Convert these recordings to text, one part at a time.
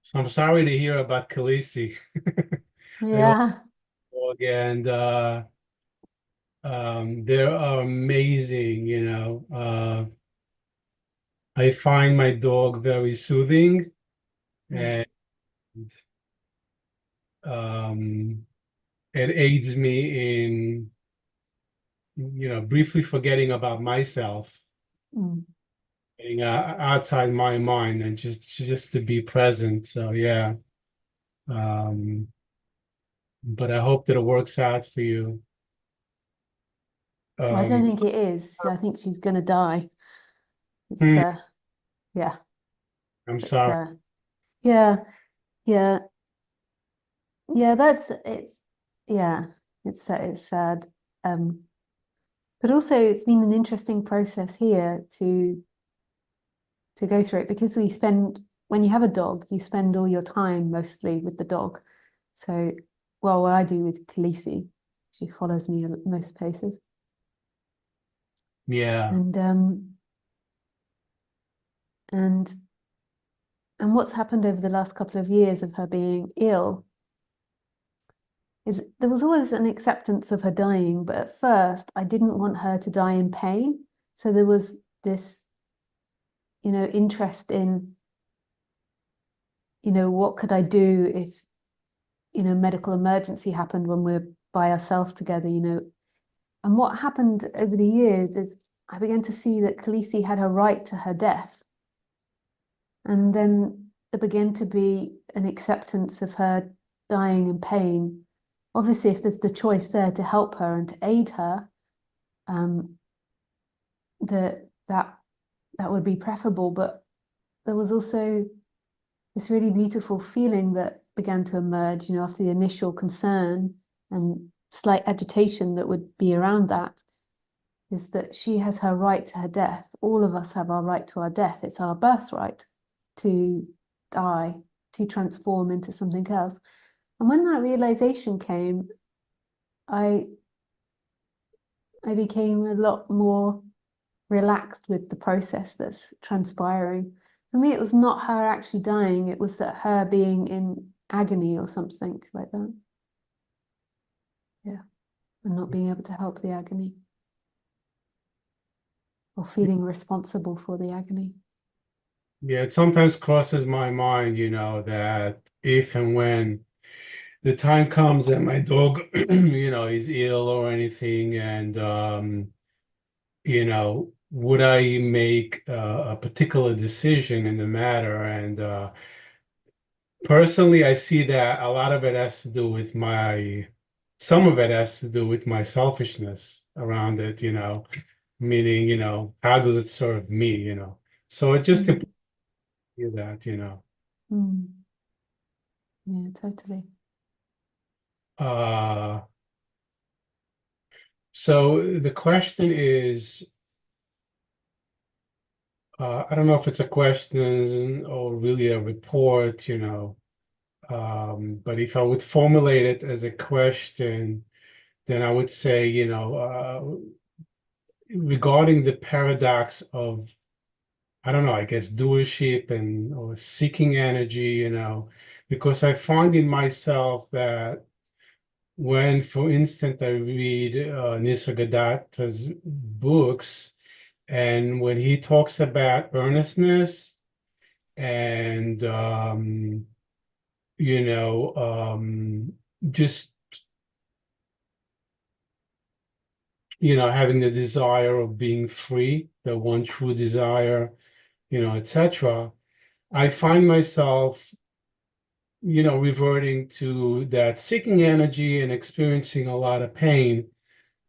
So I'm sorry to hear about Khaleesi. I also Yeah. dog and they are amazing, I find my dog very soothing Mm. and um, it aids me in, briefly forgetting about myself, Mm. getting outside my mind and just to be present. So yeah, um, but I hope that it works out for you. Well, I don't Um, think it is. I think she's gonna die. It's hmm, yeah. I'm But sorry. yeah, yeah, yeah, that's it's yeah, it's sad. Um, but also it's been an interesting process here to go through it because we spend when you have a dog, you spend all your time mostly with the dog. So, well, what I do with Khaleesi, she follows me most places. Yeah. And and and what's happened over the last couple of years of her being ill is there was always an acceptance of her dying, but at first I didn't want her to die in pain. So there was this, interest in, what could I do if, medical emergency happened when we're by ourselves together. And what happened over the years is I began to see that Khaleesi had her right to her death. And then there began to be an acceptance of her dying in pain. Obviously, if there's the choice there to help her and to aid her, um, that that would be preferable. But there was also this really beautiful feeling that began to emerge, after the initial concern and slight agitation that would be around that, is that she has her right to her death. All of us have our right to our death. It's our birthright to die, to transform into something else. And when that realization came, I I became a lot more relaxed with the process that's transpiring. For me, it was not her actually dying, it was that her being in agony or something like that. Yeah. And not being able to help the agony or feeling responsible for the agony. Yeah, it sometimes crosses my mind, that if and when the time comes that my dog, is ill or anything, and would I make a particular decision in the matter? And personally, I see that a lot of it has to do with some of it has to do with my selfishness around it, meaning, how does it serve me, So it just Mm. implies that. Mm. Yeah, totally. Uh, so the question is, I don't know if it's a question or really a report, but if I would formulate it as a question, then I would say, regarding the paradox of, I don't know, I guess doership and or seeking energy, because I find in myself that when, for instance, I read Nisargadatta's books, and when he talks about earnestness and you know, just having the desire of being free, the one true desire, etc. I find myself, reverting to that seeking energy and experiencing a lot of pain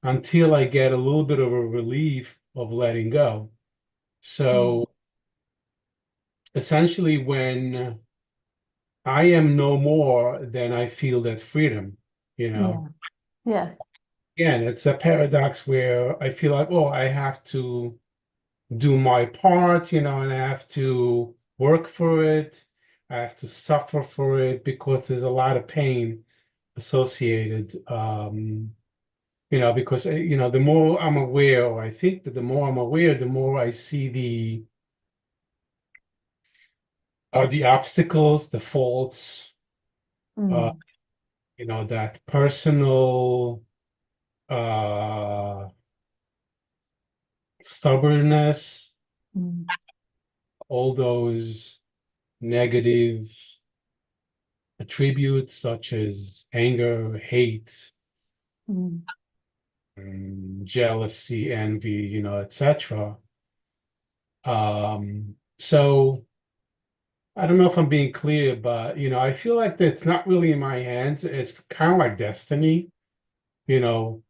until I get a little bit of a relief of letting go. Mm. So essentially, when I am no more, then I feel that freedom, you know. Yeah. Yeah. Again, it's a paradox where I feel like, oh, I have to do my part, and I have to work for it. I have to suffer for it because there's a lot of pain associated. Because the more I'm aware, or I think that the more I'm aware, the more I see the obstacles, the faults, uh, Mm, that personal uh, stubbornness, mm, all those negative attributes such as anger, hate, mm, jealousy, envy, etc. So I don't know if I'm being clear, but I feel like that it's not really in my hands. It's kind of like destiny, you know,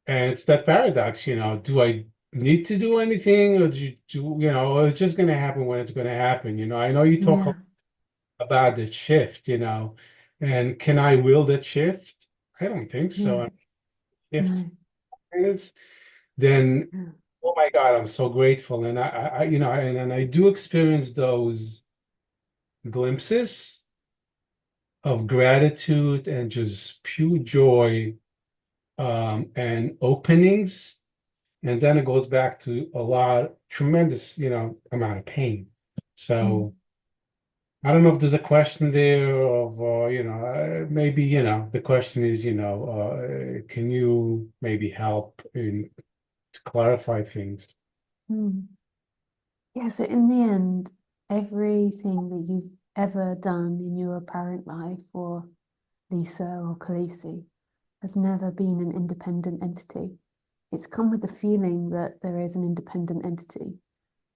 and it's that paradox, do I need to do anything or or it's just going to happen when it's going to happen. I know you talk yeah, about the shift, and can I will that shift? I don't think so. yeah, I mean, if no, it's, then, yeah, oh my God, I'm so grateful. And and I do experience those glimpses of gratitude and just pure joy, and openings. And then it goes back to a lot, tremendous, amount of pain. mm, So I don't know if there's a question there of, maybe, the question is, can you maybe help to clarify things? mm. Yeah, so in the end, everything that you've ever done in your apparent life, or Lisa or Khaleesi, has never been an independent entity. It's come with the feeling that there is an independent entity.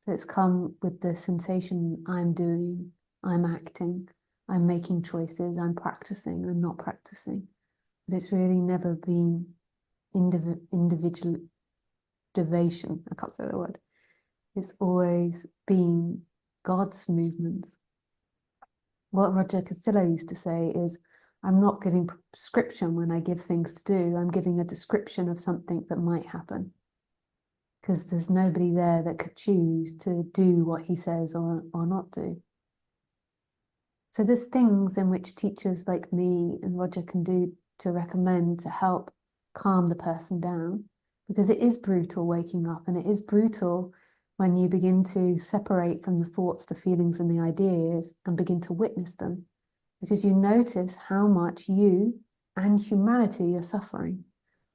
So it's come with the sensation I'm doing, I'm acting, I'm making choices, I'm practicing, I'm not practicing. But it's really never been individual deviation. I can't say the word. It's always been God's movements. What Roger Castillo used to say is, I'm not giving prescription when I give things to do. I'm giving a description of something that might happen, because there's nobody there that could choose to do what he says or not do. So there's things in which teachers like me and Roger can do to recommend to help calm the person down, because it is brutal waking up, and it is brutal when you begin to separate from the thoughts, the feelings, and the ideas and begin to witness them, because you notice how much you and humanity are suffering.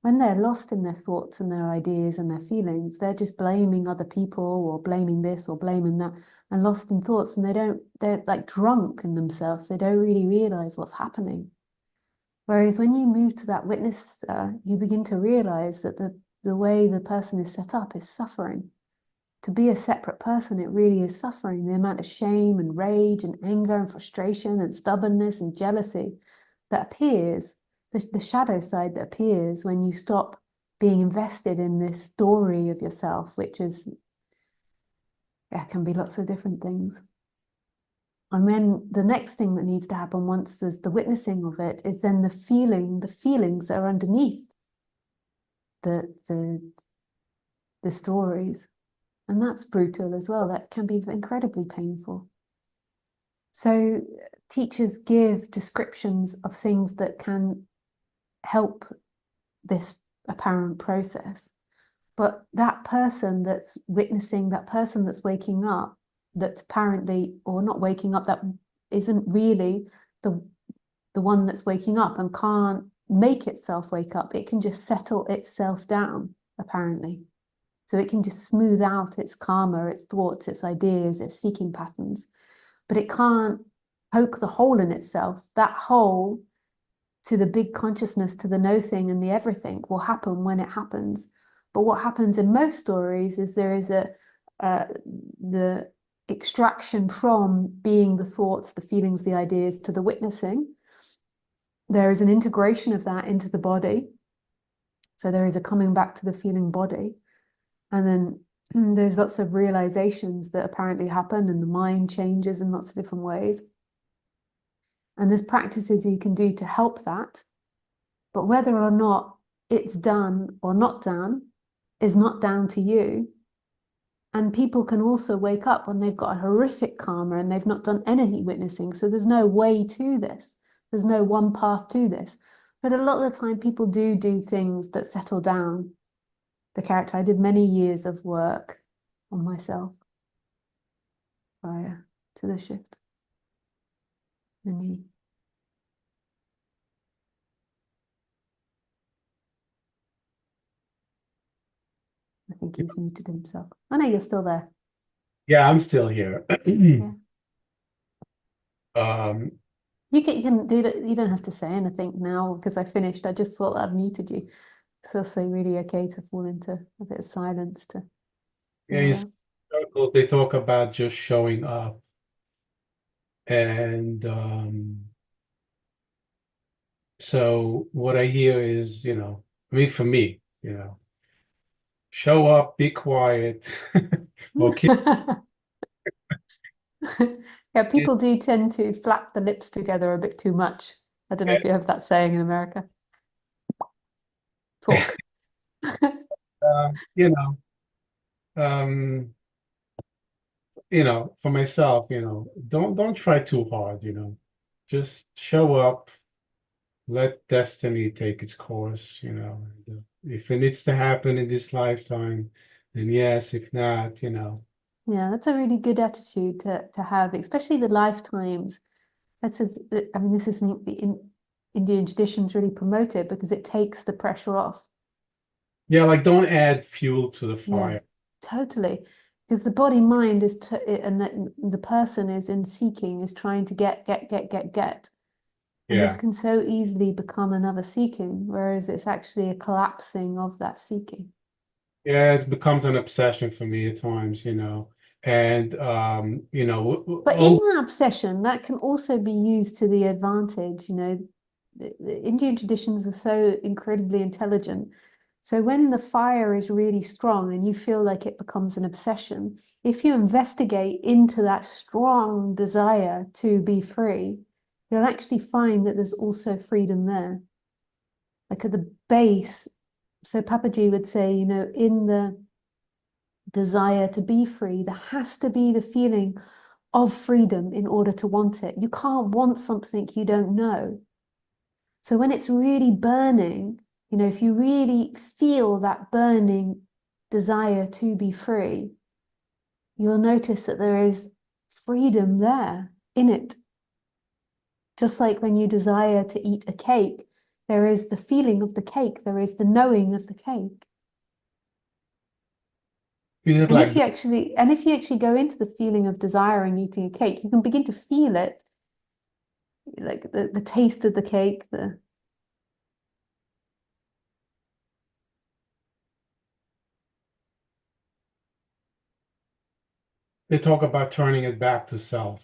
When they're lost in their thoughts and their ideas and their feelings, they're just blaming other people or blaming this or blaming that, and lost in thoughts, and they're like drunk in themselves. They don't really realize what's happening. Whereas when you move to that witness, you begin to realize that the way the person is set up is suffering. To be a separate person, it really is suffering. The amount of shame and rage and anger and frustration and stubbornness and jealousy that appears, the shadow side that appears when you stop being invested in this story of yourself, which is, yeah, can be lots of different things. And then the next thing that needs to happen once there's the witnessing of it is then the feelings that are underneath the the the stories. And that's brutal as well. That can be incredibly painful. So teachers give descriptions of things that can help this apparent process. But that person that's witnessing, that person that's waking up, that's apparently, or not waking up, that isn't really the the one that's waking up and can't make itself wake up. It can just settle itself down, apparently. So it can just smooth out its karma, its thoughts, its ideas, its seeking patterns, but it can't poke the hole in itself. That hole to the big consciousness, to the no thing and the everything will happen when it happens. But what happens in most stories is there is the extraction from being the thoughts, the feelings, the ideas to the witnessing. There is an integration of that into the body. So there is a coming back to the feeling body. And then there's lots of realizations that apparently happen, and the mind changes in lots of different ways. And there's practices you can do to help that. But whether or not it's done or not done is not down to you. And people can also wake up when they've got a horrific karma and they've not done any witnessing. So there's no way to this. There's no one path to this. But a lot of the time, people do things that settle down the character. I did many years of work on myself prior to the shift. And I think he's muted himself. Oh no, you're still there. Yeah, I'm still here. Yeah. Um, You can do that. You don't have to say anything now because I finished. I just thought I'd muted you. It's also really okay to fall into a bit of silence to yeah, feel in that. circles, they talk about just showing up. And so what I hear is, I mean, for me, show up, be quiet, or keep Yeah, it. people do tend to flap the lips together a bit too much. I don't know if you have that saying in America. Talk. You know, um, for myself, don't try too hard, just show up, let destiny take its course, and, if it needs to happen in this lifetime, then yes, if not, Yeah, that's a really good attitude to have, especially the lifetimes. That's as I mean, this is in Indian traditions really promoted because it takes the pressure off. yeah, like don't add fuel to the Yeah, fire. totally. Because the body mind is and the person is in seeking, is trying to get. And this Yeah. can so easily become another seeking, whereas it's actually a collapsing of that seeking. Yeah, it becomes an obsession for me at times, and But in that obsession, that can also be used to the advantage. The Indian traditions are so incredibly intelligent. So when the fire is really strong and you feel like it becomes an obsession, if you investigate into that strong desire to be free, you'll actually find that there's also freedom there. Like at the base, so Papaji would say, in the desire to be free, there has to be the feeling of freedom in order to want it. You can't want something you don't know. So when it's really burning, if you really feel that burning desire to be free, you'll notice that there is freedom there in it. Just like when you desire to eat a cake, there is the feeling of the cake, there is the knowing of the cake. is it And like if you actually go into the feeling of desiring eating a cake, you can begin to feel it, like the taste of the cake, they talk about turning it back to self?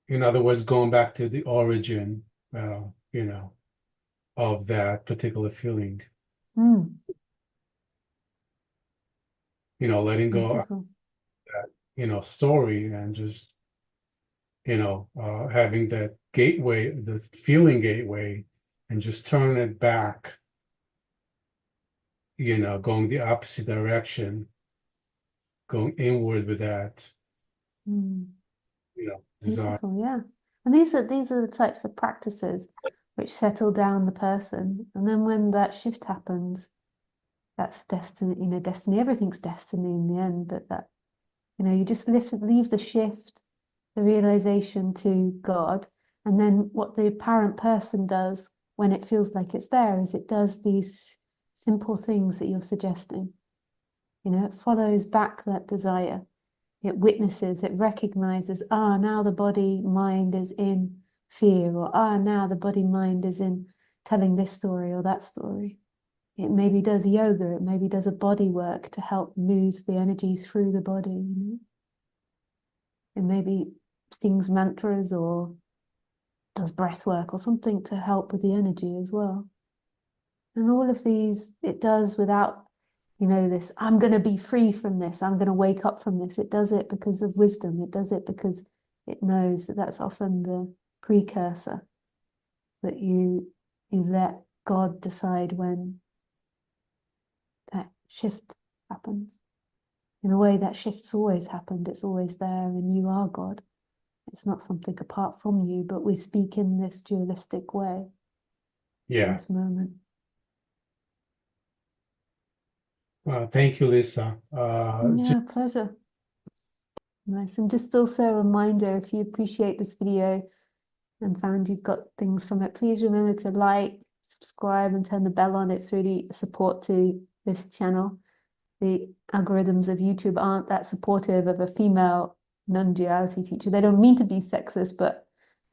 In other words, going back to the origin, uh, you know, of that particular feeling, mm, letting go of beautiful. that, story and just, having that gateway, the feeling gateway, and just turn it back, going the opposite direction, going inward with that, Mm, desire. beautiful, yeah. And these are the types of practices which settle down the person. And then when that shift happens, that's destiny, destiny, everything's destiny in the end, but that, you just leave the shift, the realization to God. And then what the apparent person does when it feels like it's there is it does these simple things that you're suggesting. It follows back that desire. It witnesses, it recognizes, now the body mind is in fear, or now the body mind is in telling this story or that story. It maybe does yoga, it maybe does a body work to help move the energy through the body. It maybe sings mantras or does breath work or something to help with the energy as well. And all of these, it does without, this, I'm going to be free from this, I'm going to wake up from this. It does it because of wisdom. It does it because it knows that that's often the precursor, that you let God decide when that shift happens. In a way, that shift's always happened. It's always there, and you are God. It's not something apart from you, but we speak in this dualistic way at Yeah. this moment. Thank you, Lisa. Yeah, pleasure. Nice. And just also a reminder, if you appreciate this video and found you've got things from it, please remember to like, subscribe, and turn the bell on. It's really a support to this channel. The algorithms of YouTube aren't that supportive of a female non-duality teacher. They don't mean to be sexist, but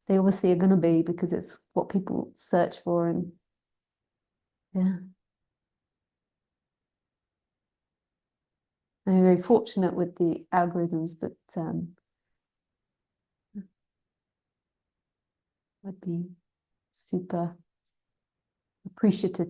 they obviously are going to be, because it's what people search for. And yeah, I'm very fortunate with the algorithms, but would be super appreciative